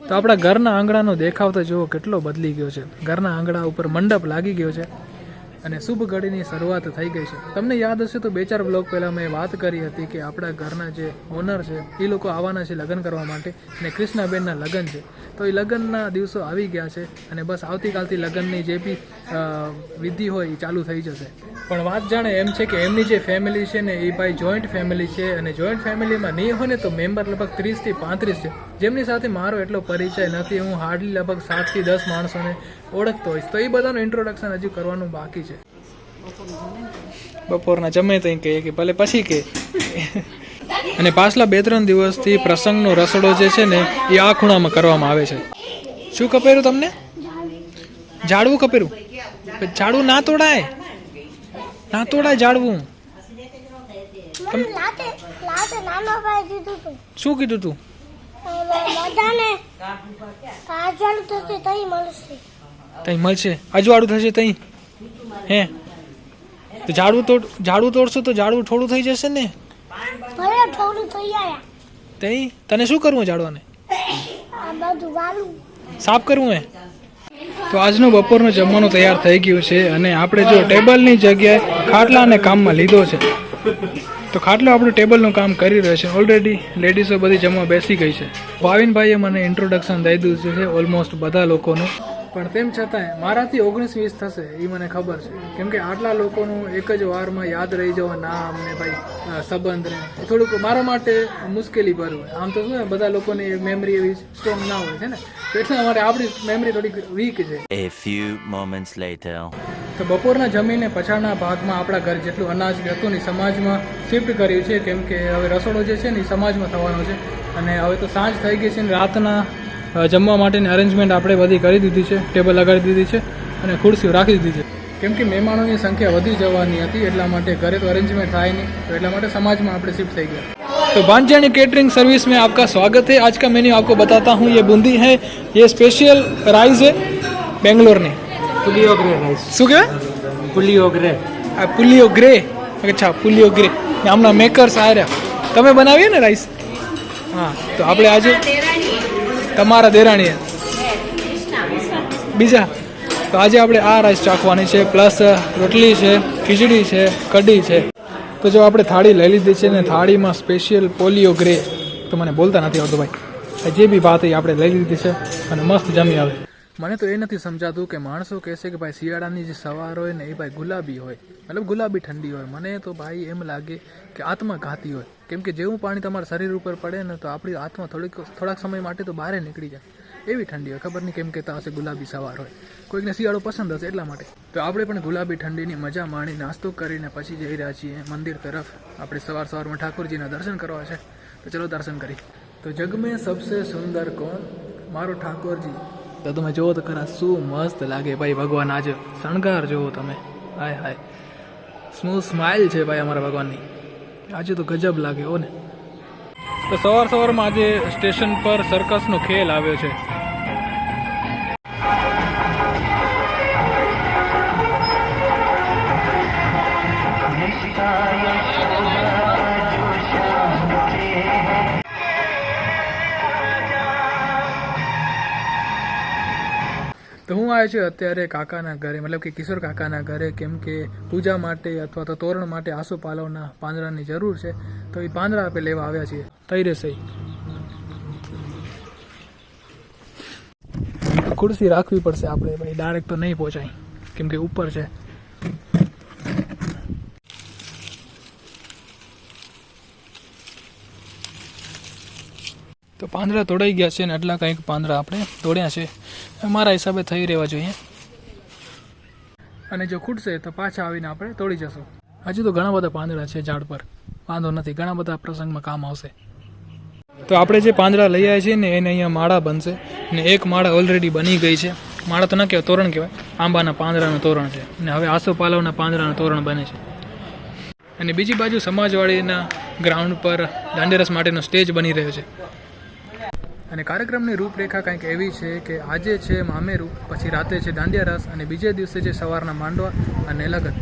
તો આપણા ઘરના આંગણાનો દેખાવ તો જુઓ કેટલો બદલી ગયો છે. ઘરના આંગણા ઉપર મંડપ લાગી ગયો છે અને શુભ ઘડીની શરૂઆત થઈ ગઈ છે. તમને યાદ હશે તો 2-4 બ્લોગ પહેલાં મેં વાત કરી હતી કે આપણા ઘરના જે ઓનર છે એ લોકો આવવાના છે લગ્ન કરવા માટે અને કૃષ્ણાબેનના લગ્ન છે. તો એ લગ્નના દિવસો આવી ગયા છે અને બસ આવતીકાલથી લગ્નની જે બી વિધિ હોય એ ચાલુ થઈ જશે. પણ વાત જાણે એમ છે કે એમની જે ફેમિલી છે ને એ ભાઈ જોઈન્ટ ફેમિલી છે અને જોઈન્ટ ફેમિલીમાં નહીં હોય ને તો મેમ્બર લગભગ 30 થી 35 છે, જેમની સાથે મારો એટલો પરિચય નથી. હું હાર્ડલી લગભગ 7 થી 10 માણસોને ઓળખતો હોઈશ. તો એ બધાનું ઇન્ટ્રોડક્શન હજુ કરવાનું બાકી છે. બપોરના જમે તો કે ભલે પછી કે અને પાછલા 2-3 દિવસથી પ્રસંગનો રસોડો જે છે ને એ આ ખૂણામાં કરવામાં આવે છે. શું કપેરું તમને? ઝાડવું કપેરું? ઝાડવું ના તોડાય, ના તોડાય ઝાડવું. શું કીધું તું? તઈ મળશે, અજવાળું થશે તઈ. હે તો ઝાડવું તોડશો તો ઝાડવું થોડું થઈ જશે ને. તઈ તને શું કરવું ઝાડવાને? સાફ કરવું હે. તો આજનો બપોરનો જમવાનું તૈયાર થઈ ગયું છે અને આપણે જો ટેબલની જગ્યાએ ખાટલાને કામમાં લીધો છે. તો ખાટલો આપણું ટેબલનું કામ કરી રહ્યો છે. ઓલરેડી લેડીઝો બધી જમવા બેસી ગઈ છે. ભાવિનભાઈએ મને ઇન્ટ્રોડક્શન દઈ દીધું છે ઓલમોસ્ટ બધા લોકોનું. પણ તેમ છતાંય મારાથી 19-20 થશે એ મને ખબર છે, કેમ કે આટલા લોકોનું એક જ વારમાં યાદ રહી જવા નામ ને ભાઈ સંબંધ ને થોડુંક મારા માટે મુશ્કેલી ભર્યું હોય. આમ તો શું બધા લોકોની મેમરી એવી સ્ટ્રોંગ ના હોય છે ને, તો એટલા માટે આપણી મેમરી થોડીક વીક છે. A few moments later. તો બપોરના જમીને પછાડના ભાગમાં આપણા ઘર જેટલું અનાજ હતું ને સમાજમાં શિફ્ટ કર્યું છે, કેમ કે હવે રસોડો જે છે ને એ સમાજમાં થવાનો છે અને હવે તો સાંજ થઈ ગઈ છે ને રાતના જમવા માટેની અરેન્જમેન્ટ આપણે બધી કરી દીધી છે. ટેબલ લગાડી દીધી છે અને ખુરશીઓ રાખી દીધી છે, કેમ કે મહેમાનોની સંખ્યા વધી જવાની હતી એટલા માટે. ઘરે તો અરેન્જમેન્ટ થાય नहीं, तो એટલા માટે समाज में આપણે शिफ्ट થઈ ગયા. तो भांजानी केटरिंग सर्विस में आपका स्वागत है. आज का मेन्यू आपको बताता हूँ. ये बूंदी है, ये स्पेशल राइस है बेंगलोर ने. पुलियोगरे राइस. શું કહેવાય? पुलियोगरे. પુલિયોગ્રે. અચ્છા, પુલિયોગ્રે. આમના મેકર્સ આવ્યા. તમે બનાવીએ ને રાઈસ? હા, તો આપણે આજે તમારા દેરાણી બીજા તો આજે આપણે આ રાઈસ ચાખવાની છે, પ્લસ રોટલી છે, ખીચડી છે, કઢી છે. તો જો આપણે થાળી લઈ લીધી છે ને થાળીમાં સ્પેશિયલ પુલિયોગ્રે, તો મને બોલતા નથી આવતું ભાઈ, જે બી વાત એ આપણે લઈ લીધી છે અને મસ્ત જમી આવે. મને તો એ નથી સમજાતું કે માણસો કહેશે કે ભાઈ શિયાળાની જે સવાર હોય ને એ ભાઈ ગુલાબી હોય, મતલબ ગુલાબી ઠંડી હોય. મને તો ભાઈ એમ લાગે કે આત્મઘાતી હોય, કેમ કે જેવું પાણી તમારા શરીર ઉપર પડે ને તો આપણી આત્મા થોડાક સમય માટે તો બહાર નીકળી જાય એવી ઠંડી હોય. ખબર નહીં કેમ કહેતા હશે ગુલાબી સવાર હોય, કોઈકને શિયાળો પસંદ હશે એટલા માટે. તો આપણે પણ ગુલાબી ઠંડીની મજા માણી નાસ્તો કરીને પછી જઈ રહ્યા છીએ મંદિર તરફ. આપણે સવારમાં ઠાકોરજીના દર્શન કરવા છે, તો ચલો દર્શન કરી. તો જગ મેં સબસે સુંદર કોણ? મારો ઠાકોરજી. તો તમે જુઓ તો ખરા શું મસ્ત લાગે ભાઈ ભગવાન. આજે શણગાર જુઓ તમે, હાય હાય, સ્મૂથ સ્માઇલ છે ભાઈ અમારા ભગવાનની. આજે તો ગજબ લાગે હો ને. તો સવારમાં આજે સ્ટેશન પર સર્કસનો ખેલ આવ્યો છે. તો હું આવ્યો છું અત્યારે કાકાના ઘરે, મતલબ કે કિશોર કાકાના ઘરે, કેમ કે પૂજા માટે અથવા તો તોરણ માટે આસોપાલવના પાંદડાની જરૂર છે. તો એ પાંદડા આપણે લેવા આવ્યા છીએ. થઈ રહેશે. ખુરશી રાખવી પડશે આપણે ભાઈ, ડાયરેક્ટ તો નહીં પહોંચાય કેમ કે ઉપર છે. તો પાંદડા તોડાઈ ગયા છે ને એટલા કંઈક પાંદડા આપણે તોડ્યા છે. મારા હિસાબે થઈ રહેવા જોઈએ, અને જો ખૂટશે તો પાછા આવીને આપણે તોડી જશું. હજુ તો ઘણા બધા પાંદડા છે ઝાડ પર, વાંધો નથી, ઘણા બધા પ્રસંગમાં કામ આવશે. તો આપણે જે પાંદડા લઈ આવ્યા છીએ ને એને અહીંયા માળા બનશે ને એક માળા ઓલરેડી બની ગઈ છે. માળા તો ના કહેવાય, તોરણ કહેવાય. આંબાના પાંદડાનું તોરણ છે અને હવે આસોપાલવના પાંદડાનું તોરણ બને છે. અને બીજી બાજુ સમાજવાડીના ગ્રાઉન્ડ પર દાંડિયા રસ માટેનો સ્ટેજ બની રહ્યો છે. અને કાર્યક્રમની રૂપરેખા કંઈક એવી છે કે આજે છે મામેરું, પછી રાતે છે દાંડિયા રસ અને બીજે દિવસે છે સવારના માંડવા અને લગન.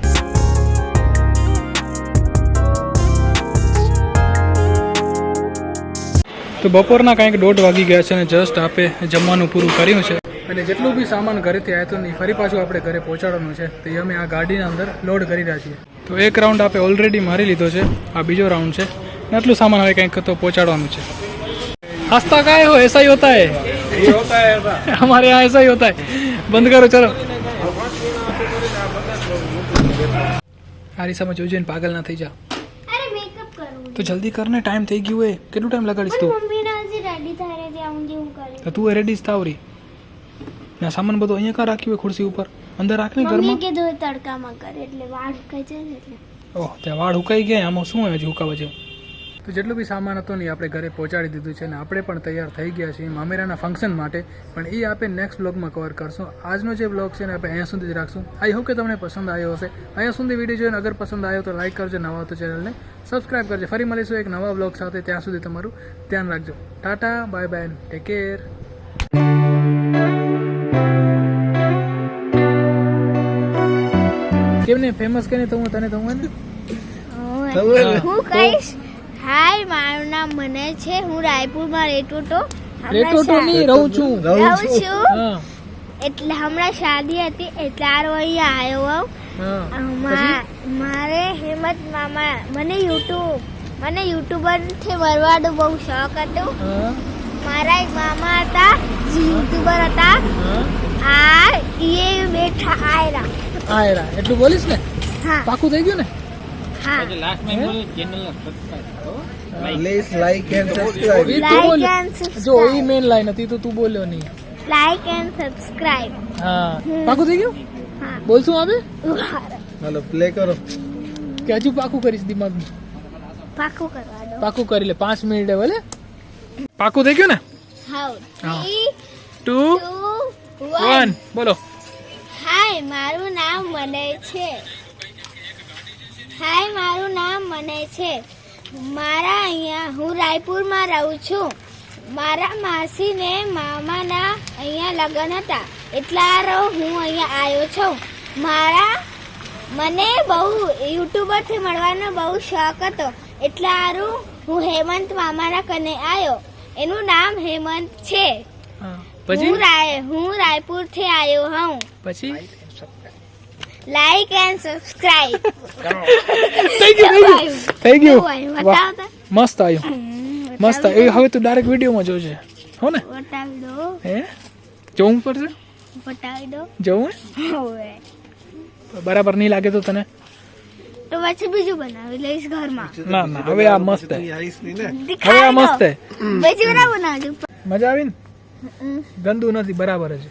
તો બપોરના કાંઈક 1:30 વાગી ગયા છે અને જસ્ટ આપે જમવાનું પૂરું કર્યું છે અને જેટલું બી સામાન ઘરેથી આવ્યો તો નહીં ફરી પાછું આપણે ઘરે પહોંચાડવાનું છે તો એ અમે આ ગાડીના અંદર લોડ કરી રહ્યા છીએ તો એક રાઉન્ડ આપણે ઓલરેડી મારી લીધો છે આ બીજો રાઉન્ડ છે અને આટલું સામાન હવે કંઈક તો પહોંચાડવાનું છે हंसता का है हो ऐसा ही होता है ये होता है ऐसा हमारे यहाँ ऐसा ही होता है બંધ કરો ચલો આરીસામાં જોઈને પાગલ ના થઈ જા અરે મેકઅપ કરું તો જલ્દી કરને ટાઈમ થઈ ગયો હે કેટલું ટાઈમ લગાડીશ તું મમ્મી ના હજી રેડી થાય ને ત્યાં હું જેવું કરી તો તું રેડી જ થાવ રી ના સામાન બધો અહીંયા કા રાખ્યું ખુરશી ઉપર અંદર રાખને મમ્મી ઘરમાં કીધું તડકામાં કરે એટલે વાળ સુકાઈ જાય ને એટલે ઓહ ત્યાં વાળ હુકાઈ ગયા આમાં શું હોય હજી હુકાવા જેવું તો જેટલું બી સામાન હતો ને એ આપણે ઘરે પહોંચાડી દીધું છે અને આપણે પણ તૈયાર થઈ ગયા છીએ મામેરાના ફંક્શન માટે પણ એ આપણે નેક્સ્ટ બ્લોગમાં કવર કરશું આજનો જે બ્લોગ છે ને આપણે અહીંયા સુધી જ રાખશું આઈ હોપ કે તમને પસંદ આવ્યો હશે અહીંયા સુધી વિડીયો જોઈને અગર પસંદ આવ્યો તો લાઈક કરજો નવા તો ચેનલને સબસ્ક્રાઈબ કરજો ફરી મળીશું એક નવા બ્લોગ સાથે ત્યાં સુધી તમારું ધ્યાન રાખજો tata bye bye take care કેમને ફેમસ કે નહીં થવું તને થવું ને હું કહીશ હાય મારું નામ મને છે હું રાયપુરમાં રહેતો તો રેટો નહીં રહું છું રહું છું હા એટલે હમણાં શાદી હતી એટલે આરો અહીંયા આવ્યો હા મારે હેમંત મામા મને યુટ્યુબર થી મળવાનો બહુ શોખ હતો હા મારા એક મામા હતા જે યુટ્યુબર હતા આ એ બેઠા આયરા આયરા એટલું બોલીશ ને હા પાકું થઈ ગયું ને હા Please like and subscribe. ઈ તું Like બોલ. and subscribe. જો ઈ મેન લાઈન હતી તો તું બોલ્યો નહીં લાઈક એન્ડ સબસ્ક્રાઇબ હા પાકું થઈ ગયું હા બોલ શું આવે હાલો પ્લે કરો. કે હજુ પાકું કરીશ દિમાગમાં પાકું કરવા દો પાકું કરી લે 5 મિનિટે ભલે પાકું થઈ ગયું ને હાઉ હા. 3 2 2 1 1 બોલો હાય મારું નામ મને છે હાય મારું નામ મને છે મારા અહીંયા હું રાયપુરમાં રહું છું મારા માસીને મામાના અહીંયા લગ્ન હતા એટલા હું અહીંયા આવ્યો છું મને બહુ યુટ્યુબરથી મળવાનો બહુ શોખ હતો એટલા હું હેમંત મામાના કને આવ્યો એનું નામ હેમંત છે હા પછી હું રાયપુરથી આવ્યો હું પછી લાઈક એન્ડ સબસ્ક્રાઇબ થઈ ગયું થઈ ગયું વાહ બતાવતા મસ્ત આવ્યું મસ્ત એ હવે તું ડાયરેક્ટ વિડીયોમાં જોજે હો ને બતાવી દો હે જોવું પડશે બતાવી દો જોવું હવે હે બરાબર નહીં લાગે તો તને તો પછી બીજું બનાવી લઈશ ઘરમાં ના ના હવે આ મસ્ત હે આઈસ ની ને હવે આ દિખાઈ મસ્ત દો હે બીજું ના બનાવજો મજા આવી ને ગંદુ નથી બરાબર જ